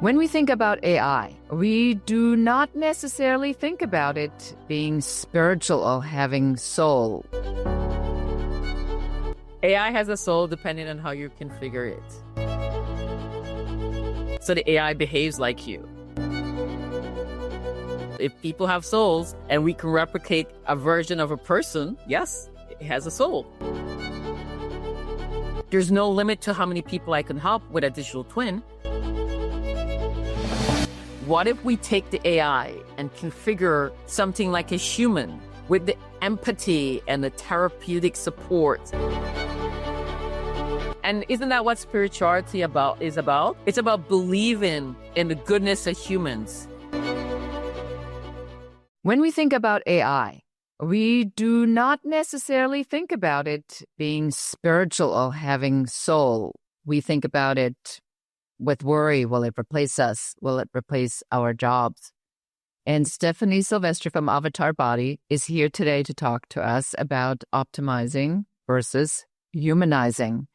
When we think about AI, we do not necessarily think about it being spiritual or having soul. AI has a soul depending on how you configure it. So the AI behaves like you. If people have souls and we can replicate a version of a person, yes, it has a soul. There's no limit to how many people I can help with a digital twin. What if we take the AI and configure something like a human with the empathy and the therapeutic support? And isn't that what spirituality is about? It's about believing in the goodness of humans. When we think about AI, we do not necessarily think about it being spiritual or having soul. We think about it with worry. Will it replace us? Will it replace our jobs? And Stephanie Sylvestre from Avatar Body is here today to talk to us about optimizing versus humanizing.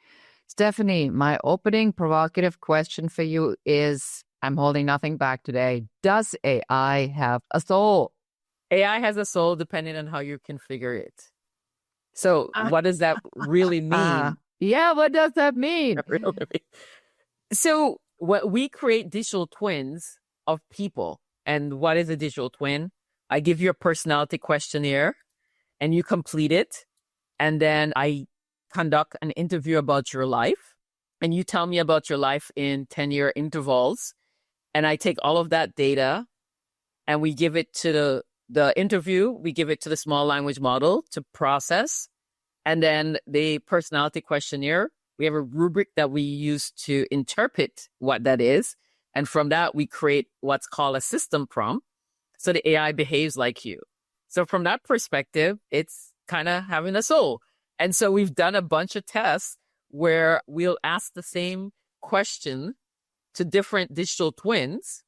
Stephanie, my opening provocative question for you is, I'm holding nothing back today. Does AI have a soul? AI has a soul depending on how you configure it. So what does that really mean? Yeah, what does that mean? So we create digital twins of people. And what is a digital twin? I give you a personality questionnaire and you complete it. And then I conduct an interview about your life. And you tell me about your life in 10-year intervals. And I take all of that data and we give it to the interview, we give it to the small language model to process. And then the personality questionnaire, we have a rubric that we use to interpret what that is. And from that, we create what's called a system prompt. So the AI behaves like you. So from that perspective, it's kind of having a soul. And so we've done a bunch of tests where we'll ask the same question to different digital twins.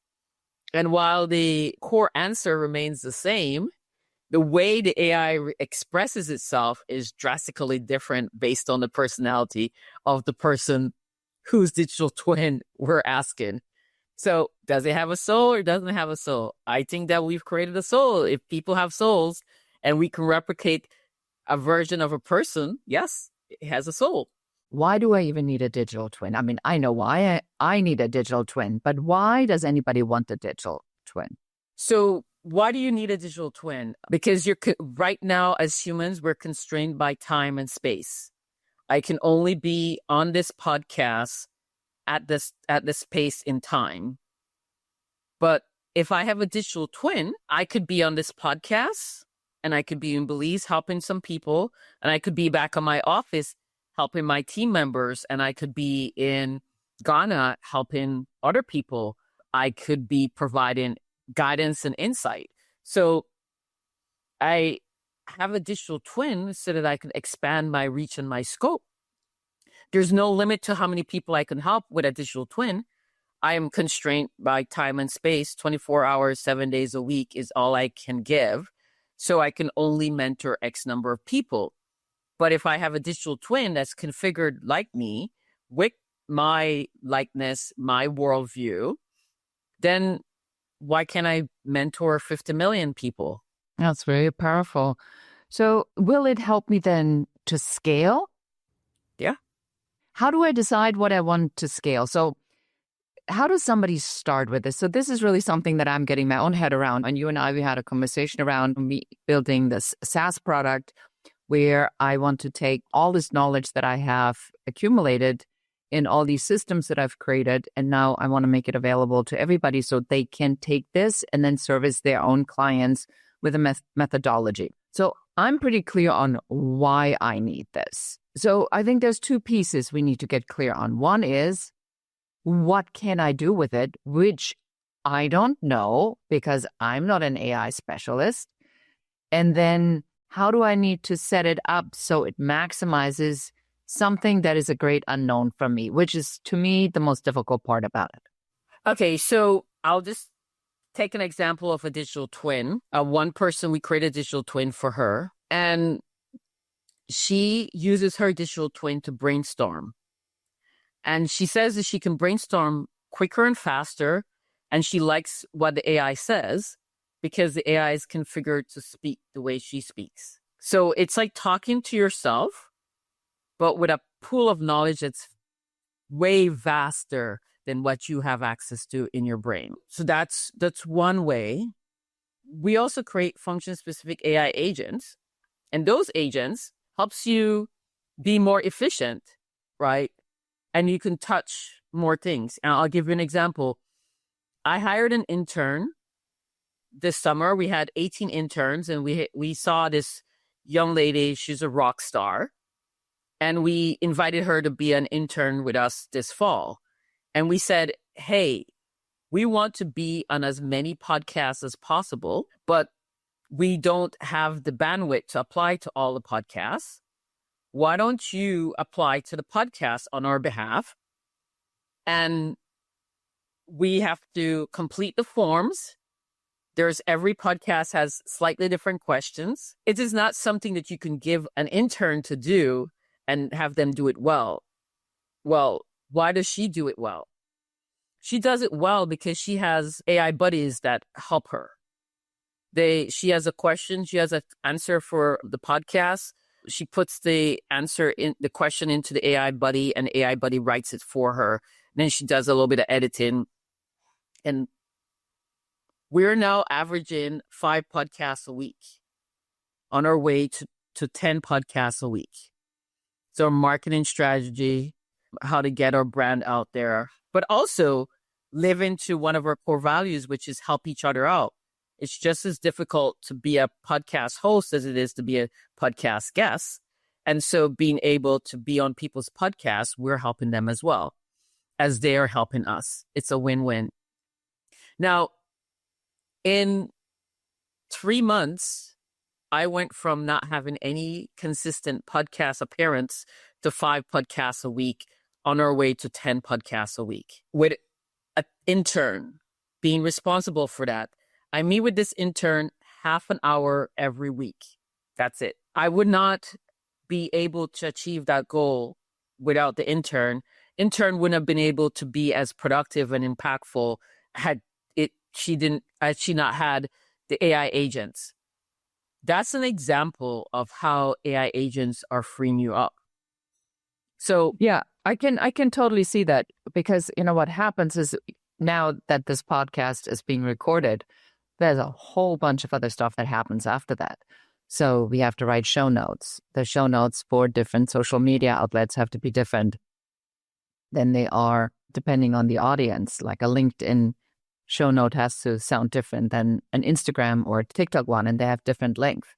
And while the core answer remains the same, the way the AI expresses itself is drastically different based on the personality of the person whose digital twin we're asking. So does it have a soul or doesn't it have a soul? I think that we've created a soul. If people have souls and we can replicate a version of a person, yes, it has a soul. Why do I even need a digital twin? I mean, I know why I need a digital twin, but why does anybody want a digital twin? So why do you need a digital twin? Because right now as humans, we're constrained by time and space. I can only be on this podcast at this space in time. But if I have a digital twin, I could be on this podcast and I could be in Belize helping some people and I could be back on my office helping my team members, and I could be in Ghana helping other people. I could be providing guidance and insight. So I have a digital twin so that I can expand my reach and my scope. There's no limit to how many people I can help with a digital twin. I am constrained by time and space. 24 hours, 7 days a week is all I can give. So I can only mentor X number of people. But if I have a digital twin that's configured like me, with my likeness, my worldview, then why can't I mentor 50 million people? That's very powerful. So will it help me then to scale? Yeah. How do I decide what I want to scale? So how does somebody start with this? So this is really something that I'm getting my own head around. And you and I, we had a conversation around me building this SaaS product where I want to take all this knowledge that I have accumulated in all these systems that I've created, and now I want to make it available to everybody so they can take this and then service their own clients with a methodology. So I'm pretty clear on why I need this. So I think there's two pieces we need to get clear on. One is, what can I do with it, which I don't know because I'm not an AI specialist. And then how do I need to set it up so it maximizes something that is a great unknown for me, which is, to me, the most difficult part about it. Okay, so I'll just take an example of a digital twin. One person, we created a digital twin for her, and she uses her digital twin to brainstorm. And she says that she can brainstorm quicker and faster. And she likes what the AI says because the AI is configured to speak the way she speaks. So it's like talking to yourself, but with a pool of knowledge that's way vaster than what you have access to in your brain. So that's one way. We also create function-specific AI agents, and those agents helps you be more efficient, right? And you can touch more things. And I'll give you an example. I hired an intern this summer. We had 18 interns, and we saw this young lady. She's a rock star. And we invited her to be an intern with us this fall. And we said, hey, we want to be on as many podcasts as possible, but we don't have the bandwidth to apply to all the podcasts. Why don't you apply to the podcast on our behalf? And we have to complete the forms. Every podcast has slightly different questions. It is not something that you can give an intern to do and have them do it well. Well, why does she do it well? She does it well because she has AI buddies that help her. She has a question, she has an answer for the podcast. She puts the question into the AI buddy, and the AI buddy writes it for her. Then she does a little bit of editing. And we're now averaging 5 podcasts a week, on our way to 10 podcasts a week. So marketing strategy, how to get our brand out there, but also live into one of our core values, which is help each other out. It's just as difficult to be a podcast host as it is to be a podcast guest. And so being able to be on people's podcasts, we're helping them as well as they are helping us. It's a win-win. Now, in 3 months, I went from not having any consistent podcast appearance to 5 podcasts a week, on our way to 10 podcasts a week, with an intern being responsible for that. I meet with this intern half an hour every week. That's it. I would not be able to achieve that goal without the intern. Intern wouldn't have been able to be as productive and impactful had she not had the AI agents. That's an example of how AI agents are freeing you up. So yeah, I can totally see that, because what happens is, now that this podcast is being recorded, there's a whole bunch of other stuff that happens after that. So we have to write show notes. The show notes for different social media outlets have to be different than they are depending on the audience. Like a LinkedIn show note has to sound different than an Instagram or a TikTok one, and they have different length.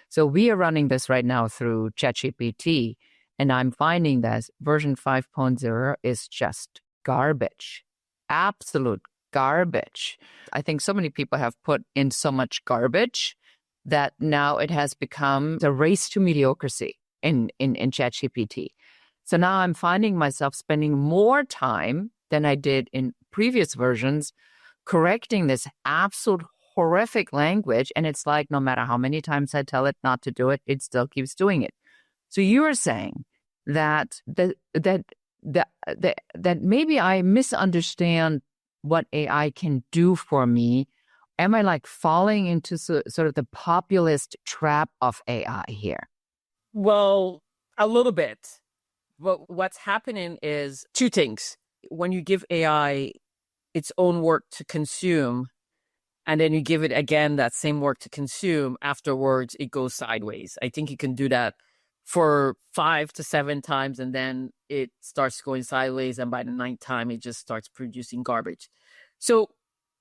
So we are running this right now through ChatGPT, and I'm finding that version 5.0 is just garbage. Absolute garbage. I think so many people have put in so much garbage that now it has become a race to mediocrity in ChatGPT. So now I'm finding myself spending more time than I did in previous versions correcting this absolute horrific language. And it's like, no matter how many times I tell it not to do it, it still keeps doing it. So you are saying that maybe I misunderstand what AI can do for me. Am I like falling into sort of the populist trap of AI here? Well, a little bit. But what's happening is 2 things. When you give AI its own work to consume, and then you give it again that same work to consume, afterwards it goes sideways. I think you can do that for 5 to 7 times, and then it starts going sideways, and by the 9th time it just starts producing garbage. So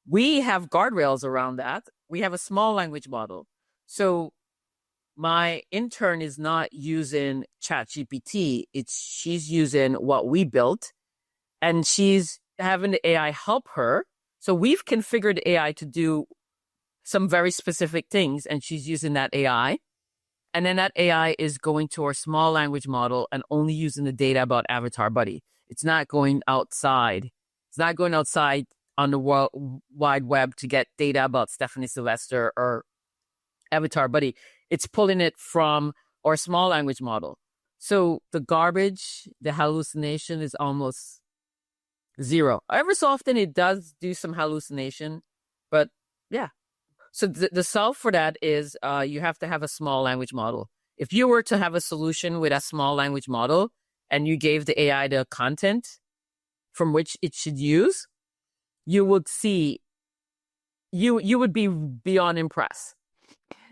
we have guardrails around that. We have a small language model. So my intern is not using ChatGPT. She's using what we built, and she's having the AI help her. So we've configured the AI to do some very specific things, and she's using that AI. And then that AI is going to our small language model and only using the data about Avatar Buddy. It's not going outside. It's not going outside on the world wide web to get data about Stephanie Sylvester or Avatar Buddy. It's pulling it from our small language model. So the garbage, the hallucination is almost Zero. Every so often it does do some hallucination, but yeah. So the solve for that is you have to have a small language model. If you were to have a solution with a small language model and you gave the AI the content from which it should use, you would see, you would be beyond impressed.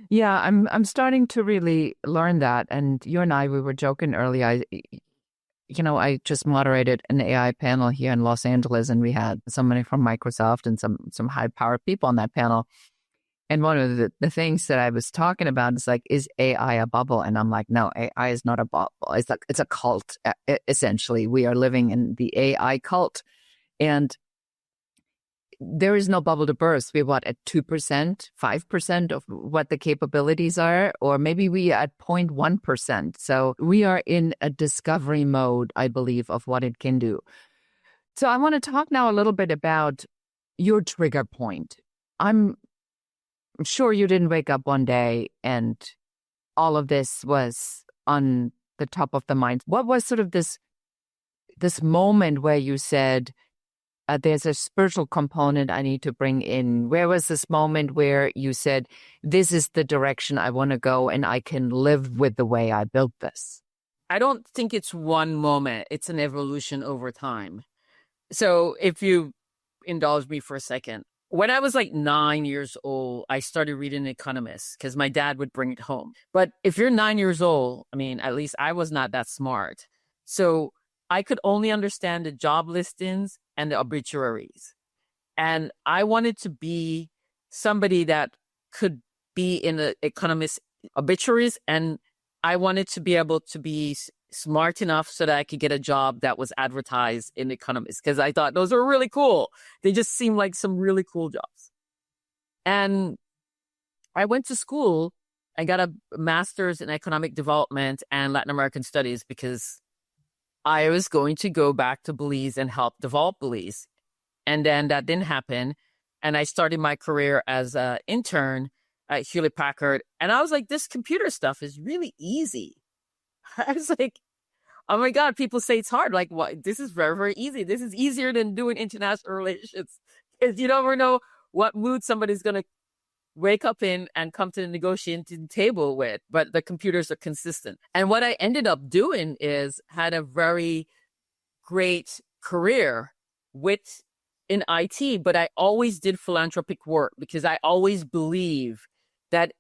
Yeah, I'm starting to really learn that. And you and I, we were joking earlier. I just moderated an AI panel here in Los Angeles, and we had somebody from Microsoft and some high-powered people on that panel. And one of the things that I was talking about is like, is AI a bubble? And I'm like, no, AI is not a bubble. It's like, it's a cult. Essentially, we are living in the AI cult, and there is no bubble to burst. We're what, at 2%, 5% of what the capabilities are, or maybe we are at 0.1%. So we are in a discovery mode, I believe, of what it can do. So I want to talk now a little bit about your trigger point. I'm sure you didn't wake up one day and all of this was on the top of the mind. What was sort of this moment where you said, there's a spiritual component I need to bring in? Where was this moment where you said, this is the direction I want to go and I can live with the way I built this? I don't think it's one moment. It's an evolution over time. So if you indulge me for a second, when I was like 9 years old, I started reading The Economist because my dad would bring it home. But if you're 9 years old, I mean, at least I was not that smart. So I could only understand the job listings and the obituaries. And I wanted to be somebody that could be in the Economist obituaries. And I wanted to be able to be smart enough so that I could get a job that was advertised in The Economist, because I thought those were really cool. They just seemed like some really cool jobs. And I went to school. I got a master's in economic development and Latin American studies because I was going to go back to Belize and help develop Belize. And then that didn't happen. And I started my career as an intern at Hewlett Packard. And I was like, this computer stuff is really easy. I was like, oh my God, people say it's hard. Like, what? This is very, very easy. This is easier than doing international relations. Because you never know what mood somebody's going to wake up in and come to the negotiating table with, but the computers are consistent. And what I ended up doing is had a very great career in IT, but I always did philanthropic work because I always believe that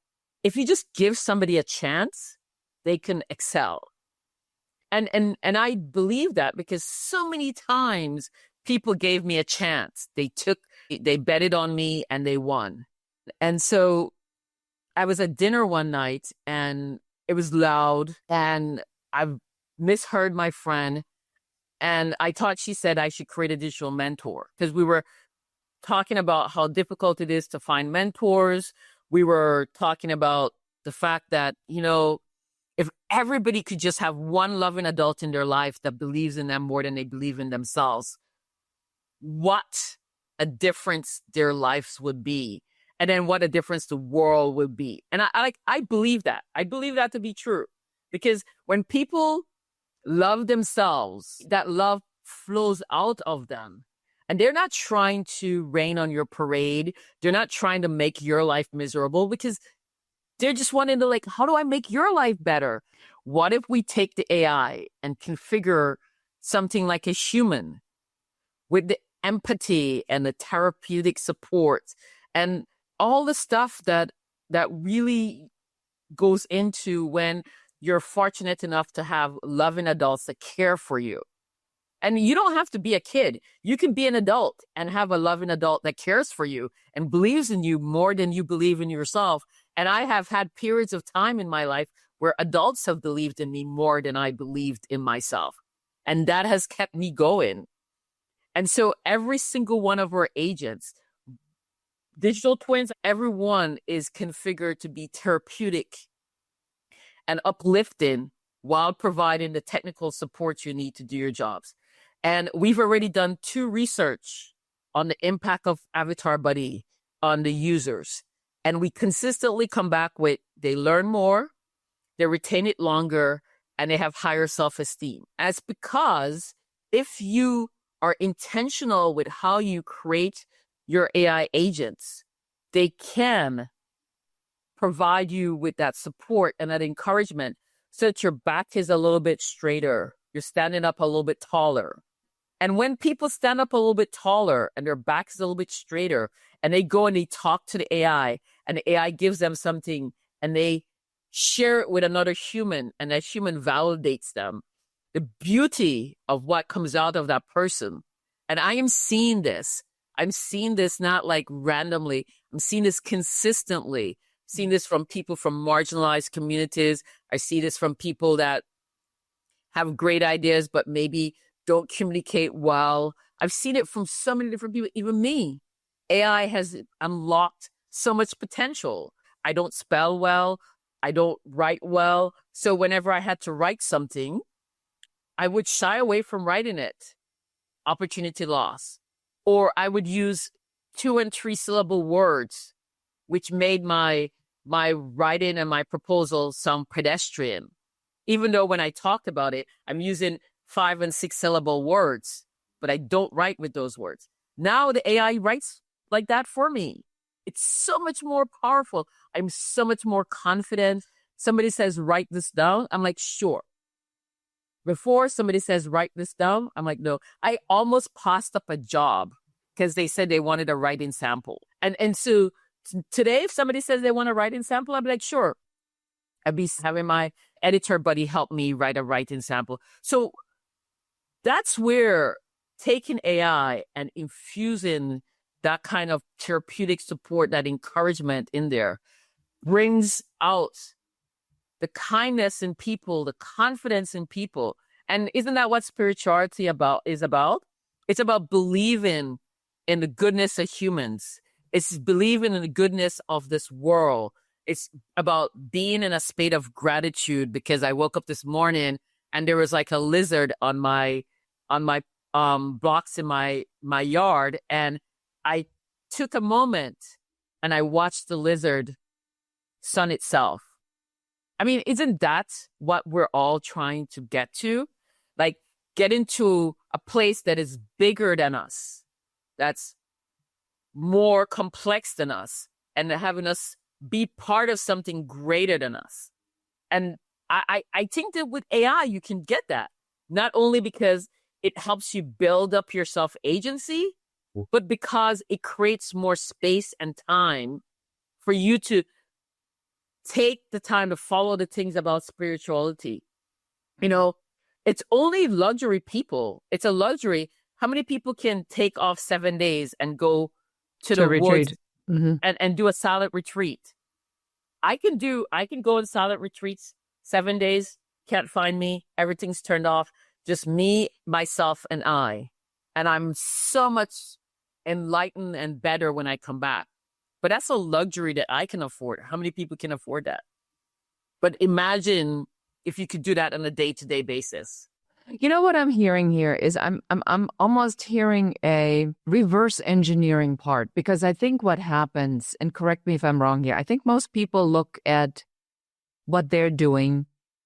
if you just give somebody a chance, they can excel. And I believe that because so many times people gave me a chance. They betted on me and they won. And so I was at dinner one night and it was loud and I misheard my friend. And I thought she said I should create a digital mentor because we were talking about how difficult it is to find mentors. We were talking about the fact that, if everybody could just have one loving adult in their life that believes in them more than they believe in themselves, what a difference their lives would be. And then what a difference the world would be. And I believe that. I believe that to be true. Because when people love themselves, that love flows out of them. And they're not trying to rain on your parade. They're not trying to make your life miserable because they're just wanting to how do I make your life better? What if we take the AI and configure something like a human with the empathy and the therapeutic support and all the stuff that really goes into when you're fortunate enough to have loving adults that care for you. And you don't have to be a kid. You can be an adult and have a loving adult that cares for you and believes in you more than you believe in yourself. And I have had periods of time in my life where adults have believed in me more than I believed in myself. And that has kept me going. And so every single one of our agents, digital twins, everyone is configured to be therapeutic and uplifting while providing the technical support you need to do your jobs. And we've already done 2 research on the impact of Avatar Buddy on the users. And we consistently come back with they learn more, they retain it longer, and they have higher self-esteem. And it's because if you are intentional with how you create your AI agents, they can provide you with that support and that encouragement so that your back is a little bit straighter. You're standing up a little bit taller. And when people stand up a little bit taller and their back is a little bit straighter and they go and they talk to the AI and the AI gives them something and they share it with another human and that human validates them, the beauty of what comes out of that person. And I am seeing this. I'm seeing this not like randomly. I'm seeing this consistently. I'm seeing this from people from marginalized communities. I see this from people that have great ideas, but maybe don't communicate well. I've seen it from so many different people, even me. AI has unlocked so much potential. I don't spell well. I don't write well. So whenever I had to write something, I would shy away from writing it. Opportunity loss. Or I would use 2 and 3 syllable words, which made my writing and my proposal sound pedestrian. Even though when I talked about it, I'm using 5 and 6 syllable words, but I don't write with those words. Now the AI writes like that for me. It's so much more powerful. I'm so much more confident. Somebody says, write this down. I'm like, sure. Before somebody says, write this down, I'm like, no. I almost passed up a job because they said they wanted a writing sample. And so today, if somebody says they want a writing sample, I'd be like, sure. I'd be having my editor buddy help me write a writing sample. So that's where taking AI and infusing that kind of therapeutic support, that encouragement in there brings out the kindness in people, the confidence in people. And isn't that what spirituality is about? It's about believing in the goodness of humans. It's believing in the goodness of this world. It's about being in a state of gratitude because I woke up this morning and there was like a lizard on my blocks in my yard. And I took a moment and I watched the lizard sun itself. I mean, isn't that what we're all trying to get to? Like, get into a place that is bigger than us, that's more complex than us, and having us be part of something greater than us. And I think that with AI, you can get that, not only because it helps you build up your self-agency, but because it creates more space and time for you to take the time to follow the things about spirituality. You know, it's only luxury people. It's a luxury. How many people can take off 7 days and go to the woods and do a silent retreat? I can go on silent retreats 7 days, can't find me, everything's turned off, just me, myself, and I. And I'm so much enlightened and better when I come back. But that's a luxury that I can afford. How many people can afford that? But imagine if you could do that on a day-to-day basis. You know what I'm hearing here is I'm almost hearing a reverse engineering part, because I think what happens, and correct me if I'm wrong here, I think most people look at what they're doing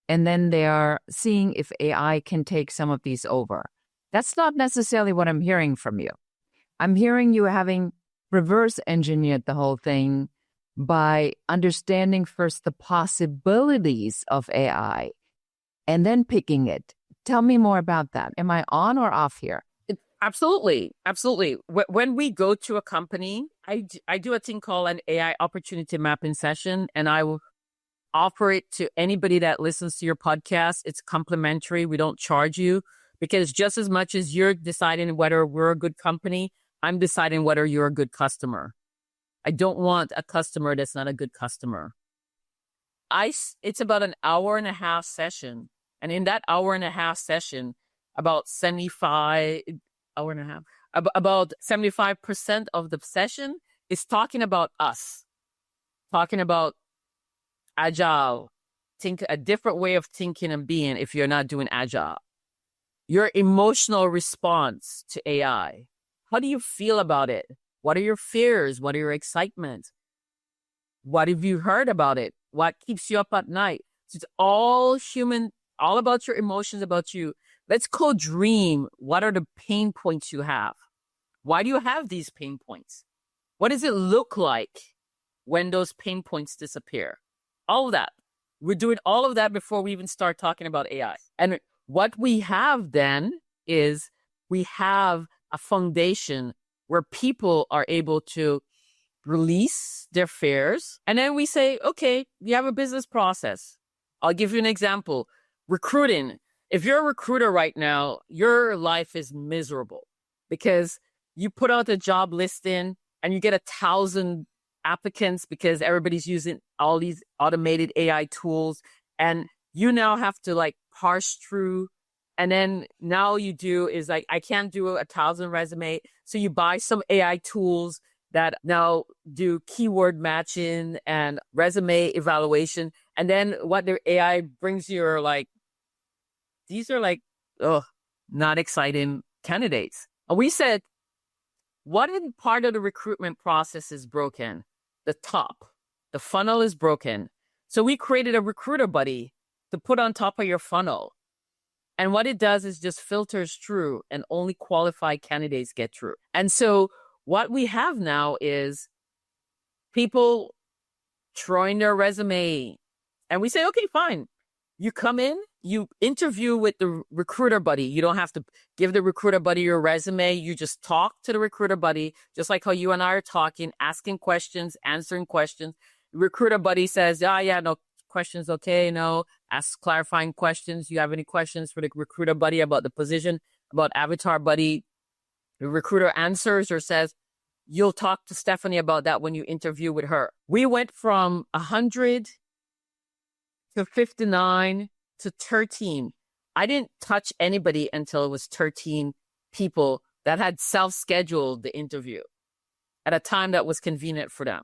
and then they are seeing if AI can take some of these over. That's not necessarily what I'm hearing from you. I'm hearing you having reverse engineered the whole thing by understanding first the possibilities of AI and then picking it. Tell me more about that. Am I on or off here? Absolutely. Absolutely. When we go to a company, I do a thing called an AI opportunity mapping session, and I will offer it to anybody that listens to your podcast. It's complimentary. We don't charge you, because just as much as you're deciding whether we're a good company, I'm deciding whether you're a good customer. I don't want a customer that's not a good customer. It's about an hour and a half session. And in that hour and a half session, about 75% of the session is talking about us, talking about agile, think a different way of thinking and being if you're not doing agile. Your emotional response to AI. How do you feel about it? What are your fears? What are your excitements? What have you heard about it? What keeps you up at night? It's all human, all about your emotions, about you. Let's co-dream. What are the pain points you have? Why do you have these pain points? What does it look like when those pain points disappear? All of that. We're doing all of that before we even start talking about AI. And what we have then is we have a foundation where people are able to release their fears. And then we say, okay, you have a business process. I'll give you an example. Recruiting. If you're a recruiter right now, your life is miserable because you put out a job listing and you get 1,000 applicants because everybody's using all these automated AI tools. And you now have to like parse through. And then now you do is like, I can't do 1,000 resume. So you buy some AI tools that now do keyword matching and resume evaluation. And then what their AI brings you are like, these are like, not exciting candidates. And we said, what in part of the recruitment process is broken? The top, the funnel is broken. So we created a recruiter buddy to put on top of your funnel. And what it does is just filters through and only qualified candidates get through. And so what we have now is people throwing their resume and we say, okay, fine. You come in, you interview with the recruiter buddy. You don't have to give the recruiter buddy your resume. You just talk to the recruiter buddy, just like how you and I are talking, asking questions, answering questions. The recruiter buddy says, yeah, no questions. Okay. No, ask clarifying questions. You have any questions for the recruiter buddy about the position, about avatar buddy? The recruiter answers or says, you'll talk to Stephanie about that when you interview with her. We went from 100 to 59 to 13. I didn't touch anybody until it was 13 people that had self-scheduled the interview at a time that was convenient for them.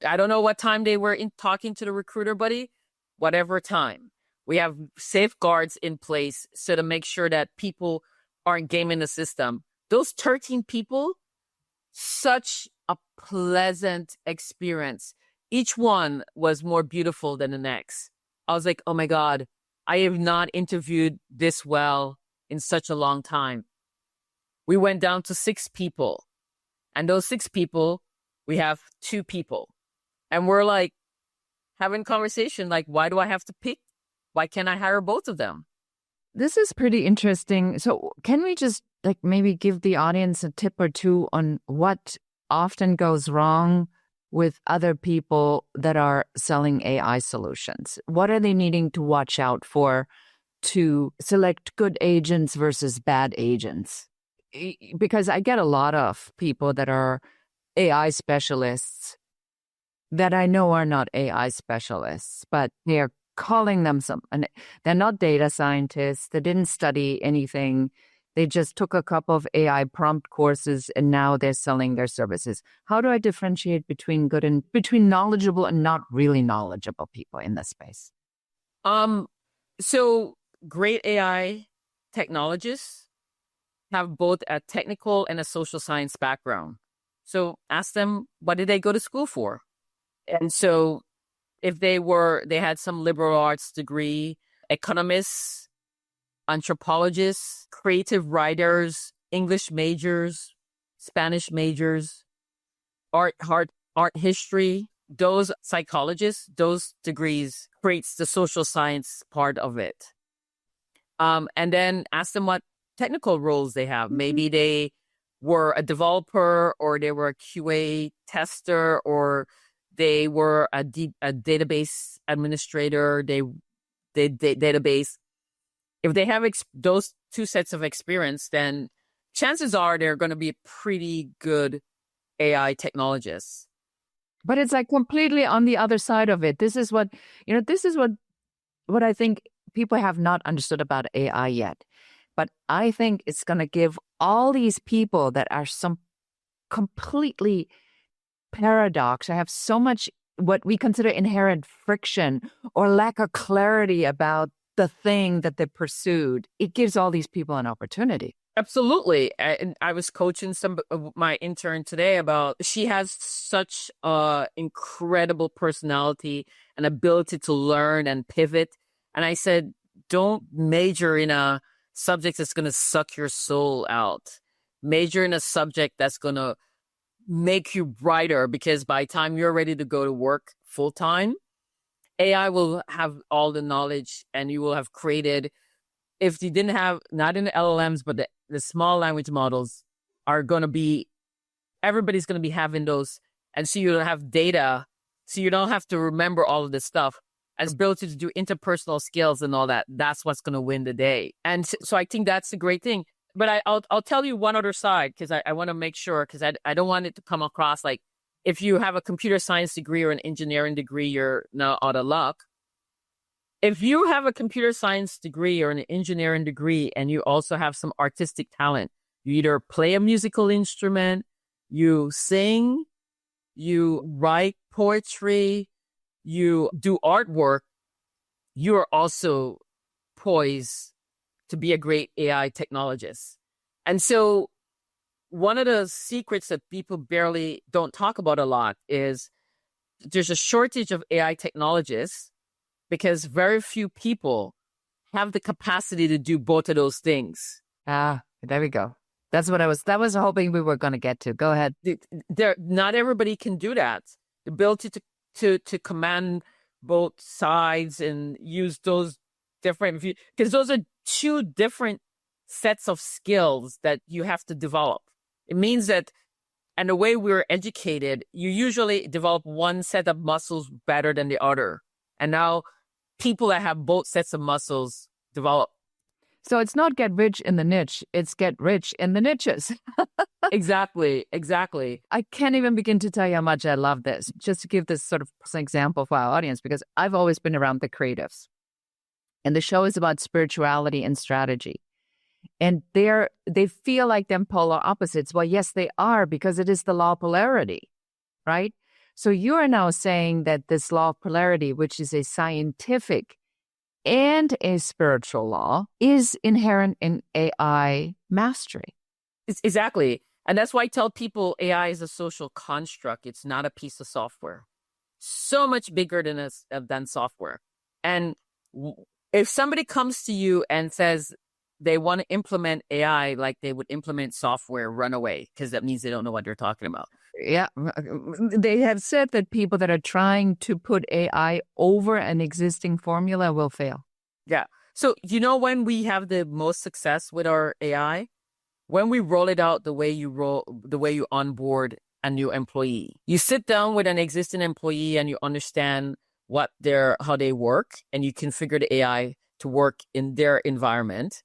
I don't know what time they were in talking to the recruiter buddy, whatever time. We have safeguards in place so to make sure that people aren't gaming the system. Those 13 people, such a pleasant experience. Each one was more beautiful than the next. I was like, oh my God, I have not interviewed this well in such a long time. We went down to 6 people. And those 6 people, we have 2 people. And we're like having conversation like, why do I have to pick? Why can't I hire both of them? This is pretty interesting. So can we just like maybe give the audience a tip or two on what often goes wrong with other people that are selling AI solutions? What are they needing to watch out for to select good agents versus bad agents? Because I get a lot of people that are AI specialists that I know are not AI specialists, but they are calling them and they're not data scientists. They didn't study anything. They just took a couple of AI prompt courses and now they're selling their services. How do I differentiate between knowledgeable and not really knowledgeable people in this space? So great AI technologists have both a technical and a social science background. So ask them, what did they go to school for? And so if they had some liberal arts degree, economists, anthropologists, creative writers, English majors, Spanish majors, art history, those psychologists, those degrees creates the social science part of it. And then ask them what technical roles they have. Maybe they were a developer or they were a QA tester or they were a database administrator, they database. If they have those 2 sets of experience, then chances are they're going to be pretty good AI technologists. But it's like completely on the other side of it. This is what I think people have not understood about AI yet. But I think it's going to give all these people that are some completely paradox. I have so much what we consider inherent friction or lack of clarity about the thing that they pursued. It gives all these people an opportunity. Absolutely. And I was coaching my intern today about, she has such incredible personality and ability to learn and pivot. And I said, don't major in a subjects that's going to suck your soul out. Major in a subject that's going to make you brighter, because by the time you're ready to go to work full time, AI will have all the knowledge, and you will have created, if you didn't have, not in the LLMs, but the small language models are going to be, everybody's going to be having those. And so you'll have data, so you don't have to remember all of this stuff. And ability to do interpersonal skills and all that, that's what's going to win the day. And so I think that's a great thing. But I'll tell you one other side, because I want to make sure, because I don't want it to come across like, if you have a computer science degree or an engineering degree, you're now out of luck. If you have a computer science degree or an engineering degree, and you also have some artistic talent, you either play a musical instrument, you sing, you write poetry, you do artwork, you are also poised to be a great AI technologist. And so one of the secrets that people barely don't talk about a lot is there's a shortage of AI technologists, because very few people have the capacity to do both of those things. Ah, there we go. That was hoping we were going to get to. Go ahead. Not everybody can do that. The ability to command both sides and use those different, because those are two different sets of skills that you have to develop. It means that, and the way we're educated, you usually develop one set of muscles better than the other. And now people that have both sets of muscles develop. So it's not get rich in the niche, it's get rich in the niches. Exactly. I can't even begin to tell you how much I love this. Just to give this sort of example for our audience, because I've always been around the creatives. And the show is about spirituality and strategy. And they feel like them polar opposites. Well, yes, they are, because it is the law of polarity, right? So you are now saying that this law of polarity, which is a scientific and a spiritual law, is inherent in AI mastery. Exactly. And that's why I tell people AI is a social construct. It's not a piece of software. So much bigger than software. And if somebody comes to you and says they want to implement AI like they would implement software, run away, because that means they don't know what they're talking about. Yeah. They have said that people that are trying to put AI over an existing formula will fail. Yeah. So, when we have the most success with our AI? When we roll it out the way you onboard a new employee. You sit down with an existing employee and you understand how they work, and you configure the AI to work in their environment.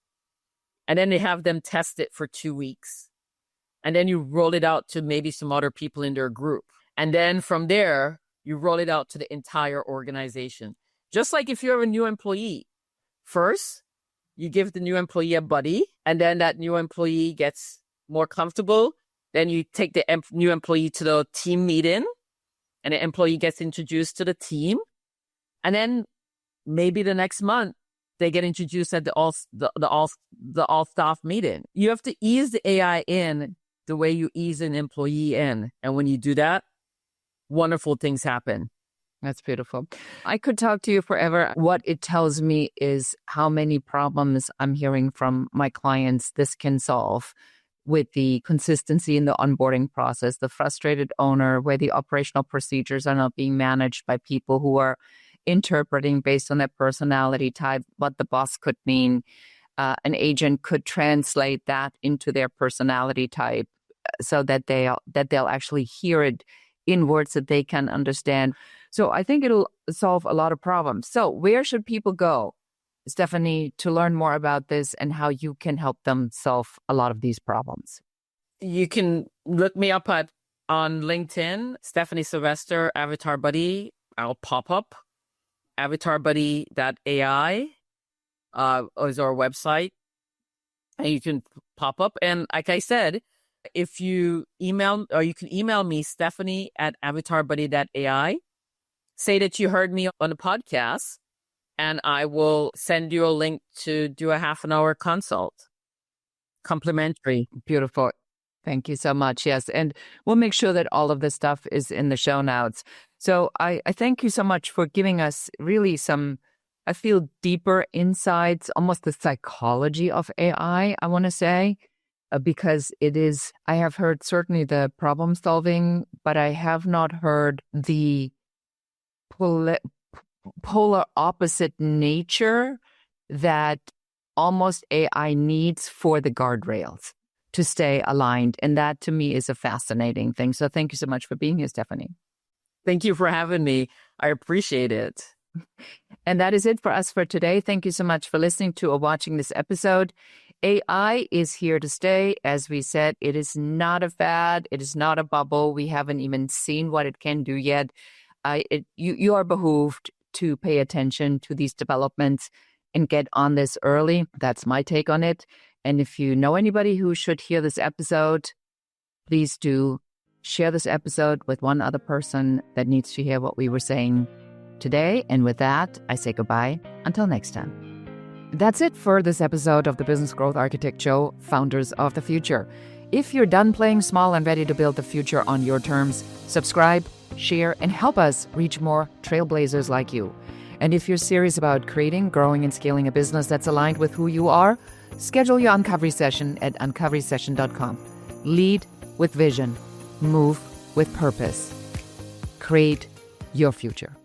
And then they have them test it for 2 weeks. And then you roll it out to maybe some other people in their group. And then from there, you roll it out to the entire organization. Just like if you have a new employee, first, you give the new employee a buddy, and then that new employee gets more comfortable. Then you take the new employee to the team meeting, and the employee gets introduced to the team. And then maybe the next month, they get introduced at the all staff meeting. You have to ease the AI in the way you ease an employee in. And when you do that, wonderful things happen. That's beautiful. I could talk to you forever. What it tells me is how many problems I'm hearing from my clients this can solve, with the consistency in the onboarding process, the frustrated owner, where the operational procedures are not being managed by people who are interpreting based on their personality type what the boss could mean. An agent could translate that into their personality type so that they'll actually hear it in words that they can understand. So I think it'll solve a lot of problems. So where should people go, Stephanie, to learn more about this and how you can help them solve a lot of these problems? You can look me up on LinkedIn, Stephanie Sylvester, Avatar Buddy. I'll pop up. AvatarBuddy.ai is our website, and you can pop up. And like I said, if you email, or you can email me, Stephanie@AvatarBuddy.ai. Say that you heard me on the podcast, and I will send you a link to do a half-an-hour consult. Complimentary. Beautiful. Thank you so much. Yes. And we'll make sure that all of this stuff is in the show notes. So I thank you so much for giving us really some I feel deeper insights, almost the psychology of AI, I want to say, because I have heard certainly the problem solving, but I have not heard the polar opposite nature that almost AI needs for the guardrails to stay aligned. And that to me is a fascinating thing. So thank you so much for being here, Stephanie. Thank you for having me. I appreciate it. And that is it for us for today. Thank you so much for listening to or watching this episode. AI is here to stay. As we said, it is not a fad. It is not a bubble. We haven't even seen what it can do yet. You are behooved to pay attention to these developments and get on this early. That's my take on it. And if you know anybody who should hear this episode, please do share this episode with one other person that needs to hear what we were saying today. And with that, I say goodbye until next time. That's it for this episode of the Business Growth Architect Show, Founders of the Future. If you're done playing small and ready to build the future on your terms, subscribe, share, and help us reach more trailblazers like you. And if you're serious about creating, growing, and scaling a business that's aligned with who you are, schedule your Uncovery session at uncoverysession.com. Lead with vision. Move with purpose. Create your future.